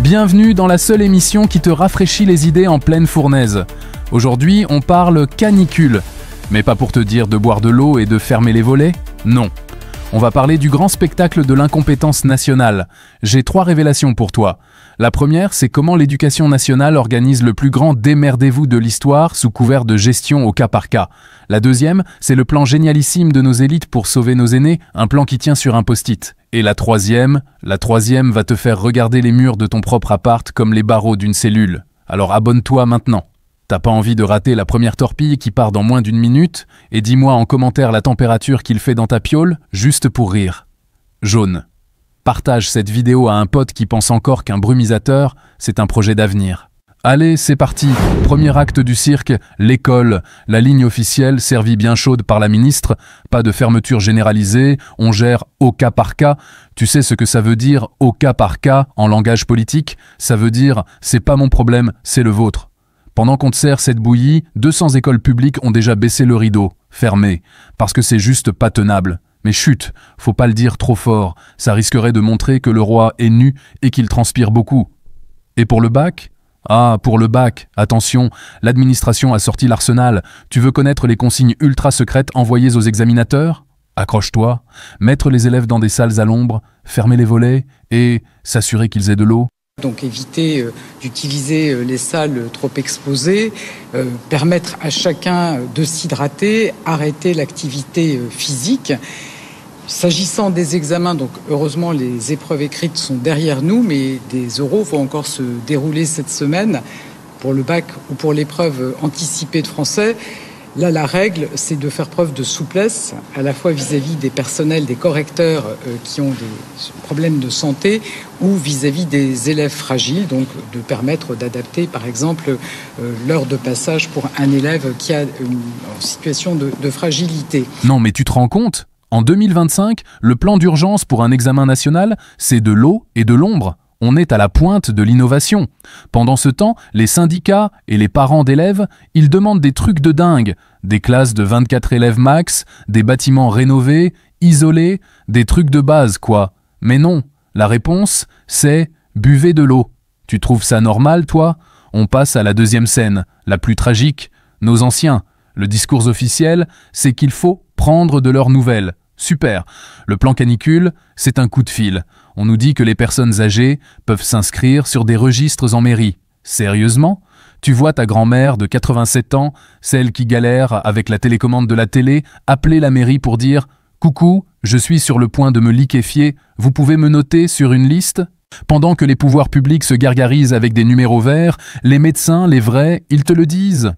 Bienvenue dans la seule émission qui te rafraîchit les idées en pleine fournaise. Aujourd'hui, on parle canicule. Mais pas pour te dire de boire de l'eau et de fermer les volets, non. On va parler du grand spectacle de l'incompétence nationale. J'ai 3 révélations pour toi. La première, c'est comment l'éducation nationale organise le plus grand démerdez-vous de l'histoire sous couvert de gestion au cas par cas. La deuxième, c'est le plan génialissime de nos élites pour sauver nos aînés, un plan qui tient sur un post-it. Et la troisième va te faire regarder les murs de ton propre appart comme les barreaux d'une cellule. Alors abonne-toi maintenant. T'as pas envie de rater la première torpille qui part dans moins d'1 minute? Et dis-moi en commentaire la température qu'il fait dans ta piole, juste pour rire. Jaune. Partage cette vidéo à un pote qui pense encore qu'un brumisateur, c'est un projet d'avenir. Allez, c'est parti. Premier acte du cirque, l'école. La ligne officielle, servie bien chaude par la ministre. Pas de fermeture généralisée, on gère au cas par cas. Tu sais ce que ça veut dire au cas par cas en langage politique? Ça veut dire c'est pas mon problème, c'est le vôtre. Pendant qu'on te sert cette bouillie, 200 écoles publiques ont déjà baissé le rideau, fermé, parce que c'est juste pas tenable. Mais chut, faut pas le dire trop fort, ça risquerait de montrer que le roi est nu et qu'il transpire beaucoup. Et pour le bac? Ah, pour le bac, attention, l'administration a sorti l'arsenal. Tu veux connaître les consignes ultra secrètes envoyées aux examinateurs? Accroche-toi, mettre les élèves dans des salles à l'ombre, fermer les volets et s'assurer qu'ils aient de l'eau. Donc éviter d'utiliser les salles trop exposées, permettre à chacun de s'hydrater, arrêter l'activité physique. S'agissant des examens, donc heureusement les épreuves écrites sont derrière nous, mais des oraux vont encore se dérouler cette semaine pour le bac ou pour l'épreuve anticipée de français. Là, la règle, c'est de faire preuve de souplesse, à la fois vis-à-vis des personnels, des correcteurs qui ont des problèmes de santé ou vis-à-vis des élèves fragiles, donc de permettre d'adapter, par exemple, l'heure de passage pour un élève qui a une situation de fragilité. Non, mais tu te rends compte? En 2025, le plan d'urgence pour un examen national, c'est de l'eau et de l'ombre. On est à la pointe de l'innovation. Pendant ce temps, les syndicats et les parents d'élèves, ils demandent des trucs de dingue. Des classes de 24 élèves max, des bâtiments rénovés, isolés, des trucs de base, quoi. Mais non, la réponse, c'est « buvez de l'eau ». Tu trouves ça normal, toi? On passe à la deuxième scène, la plus tragique. Nos anciens. Le discours officiel, c'est qu'il faut prendre de leurs nouvelles. Super. Le plan canicule, c'est un coup de fil. On nous dit que les personnes âgées peuvent s'inscrire sur des registres en mairie. Sérieusement? Tu vois ta grand-mère de 87 ans, celle qui galère avec la télécommande de la télé, appeler la mairie pour dire « Coucou, je suis sur le point de me liquéfier, vous pouvez me noter sur une liste ?» Pendant que les pouvoirs publics se gargarisent avec des numéros verts, les médecins, les vrais, ils te le disent.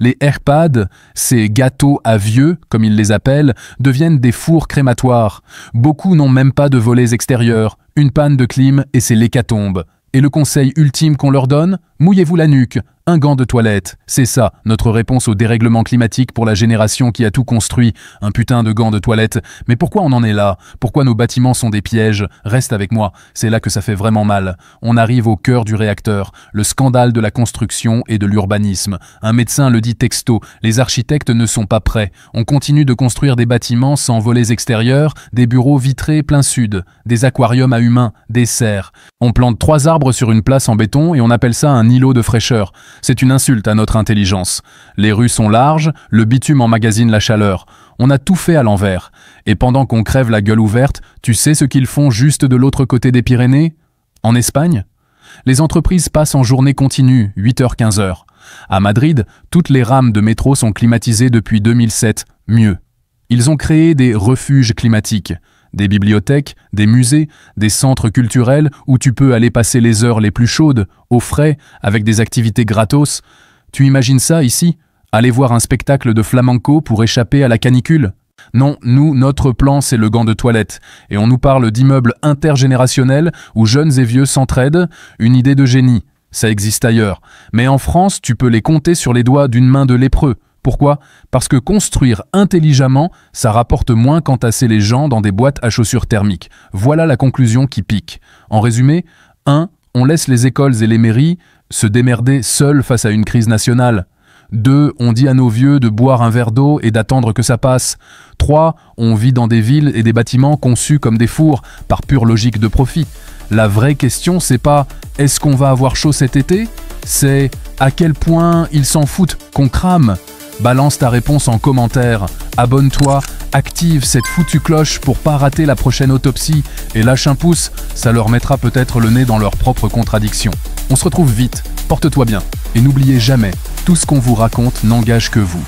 Les AirPads, ces gâteaux à vieux, comme ils les appellent, deviennent des fours crématoires. Beaucoup n'ont même pas de volets extérieurs, une panne de clim et c'est l'hécatombe. Et le conseil ultime qu'on leur donne? Mouillez-vous la nuque, un gant de toilette. C'est ça, notre réponse au dérèglement climatique pour la génération qui a tout construit, un putain de gant de toilette. Mais pourquoi on en est là? Pourquoi nos bâtiments sont des pièges? Reste avec moi, c'est là que ça fait vraiment mal. On arrive au cœur du réacteur, le scandale de la construction et de l'urbanisme. Un médecin le dit texto, les architectes ne sont pas prêts. On continue de construire des bâtiments sans volets extérieurs, des bureaux vitrés plein sud, des aquariums à humains, des serres. On plante 3 arbres sur une place en béton et on appelle ça un îlot de fraîcheur. C'est une insulte à notre intelligence. Les rues sont larges, le bitume emmagasine la chaleur. On a tout fait à l'envers. Et pendant qu'on crève la gueule ouverte, tu sais ce qu'ils font juste de l'autre côté des Pyrénées? En Espagne? Les entreprises passent en journée continue, 8h-15h. À Madrid, toutes les rames de métro sont climatisées depuis 2007. Mieux. Ils ont créé des refuges climatiques. Des bibliothèques, des musées, des centres culturels où tu peux aller passer les heures les plus chaudes, au frais, avec des activités gratos. Tu imagines ça ici? Aller voir un spectacle de flamenco pour échapper à la canicule? Non, nous, notre plan, c'est le gant de toilette. Et on nous parle d'immeubles intergénérationnels où jeunes et vieux s'entraident, une idée de génie. Ça existe ailleurs. Mais en France, tu peux les compter sur les doigts d'une main de lépreux. Pourquoi? Parce que construire intelligemment, ça rapporte moins qu'entasser les gens dans des boîtes à chaussures thermiques. Voilà la conclusion qui pique. En résumé, 1. On laisse les écoles et les mairies se démerder seuls face à une crise nationale. 2. On dit à nos vieux de boire un verre d'eau et d'attendre que ça passe. 3. On vit dans des villes et des bâtiments conçus comme des fours, par pure logique de profit. La vraie question, c'est pas « est-ce qu'on va avoir chaud cet été ?» C'est « à quel point ils s'en foutent qu'on crame ?» Balance ta réponse en commentaire, abonne-toi, active cette foutue cloche pour pas rater la prochaine autopsie et lâche un pouce, ça leur mettra peut-être le nez dans leurs propres contradictions. On se retrouve vite, porte-toi bien et n'oubliez jamais, tout ce qu'on vous raconte n'engage que vous.